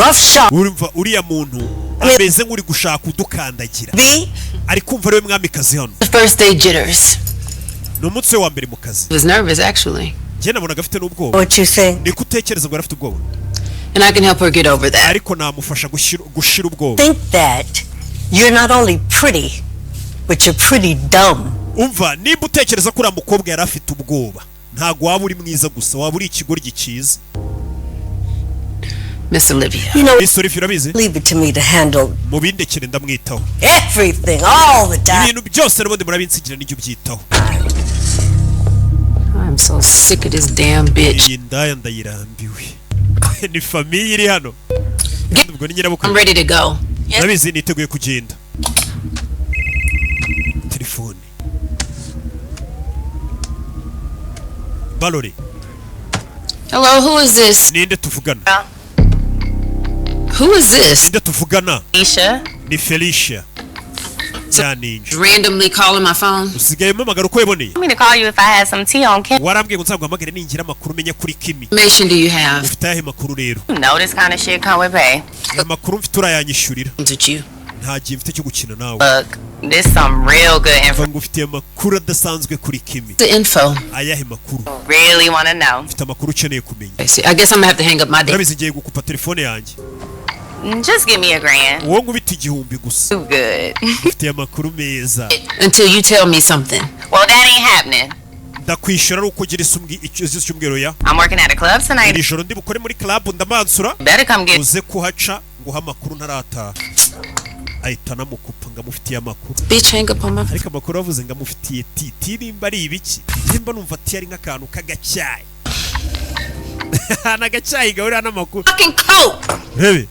rough shot. urumva uriya muntu ameze nk'uri gushaka udukandagira B. ari kumva ariwe mwamikazi hano. The first day jitters. Ni umunsi we wa mbere mu kazi. I was nervous actually. Njye nabonaga afite n'ubwoba. What you think? Niko utekereza ngo arafite ubwoba. And I can help her get over that. Ariko namufasha gushira ubwoba. Think that you're not only pretty, but you're pretty dumb. Umva nimba utekereza ko uriya mukobwa yari afite ubwoba ntago waba uri mwiza gusa waba uri ikigoryi cyiza. Miss Olivia. You know, Miss Olivia urabizi? leave it to me to handle Mu bindekere ndamwitaho. everything all the time. Ibintu byose n'ubundi murabinsigira n'ibyo byitaho. I'm so sick of this damn bitch. Iyi ndaya ndayirambiwe. Ni famiye iri hano. Ubwo ni nyirabukwe. I'm ready to go. Urabizi niteguye kugenda. Telefone. Balori. Hello, who is this? Ninde tuvugana? Who is this? Ninde tuvugana? Isha. Ni Felicia. Janinja. Randomly calling my phone. Usigaye mpamagara uko yiboneye. I'm going to call you if I had some tea on Kim. Warambwiye ngo nzaguhamagare ningira amakuru menya kuri Kimi. Information do you have? Ufite ayahe makuru rero? You know this kind of shit come with pay. Amakuru mfite urayanyishyurira. With you. Nta gihe mfite cyo gukina nawe. Look, this some real good info. Mva ngufitiye amakuru adasanzwe kuri Kimi. The info. Ayahe makuru? Really want to know. Mfite amakuru ukeneye kumenya. I see. I guess I'm gonna have to hang up my day. Urabizi ngiye gukupa telefone yanjye. Just give me $1,000. Wowe ngubita igihumbi gusa. Too good. Mfite amakuru meza. Until you tell me something. Well, that ain't happening. Ndakwishyura ari uko ugira icyo cyumweru ya. I'm working at a club tonight. Iri joro ndi bukore muri club ndamansura. Better come get. Uze kuhaca nguha amakuru ntarataha. Ahita namukupa ngamufitiye amakuru. Bitch, hang up on my. Ariko amakuru avuze ngamufitiye titi nimba ari ibiki. Nimba numva ati ari nk'akantu k'agacyayi. N'agacyayi gahurira n'amakuru. Fucking coat. Rebe.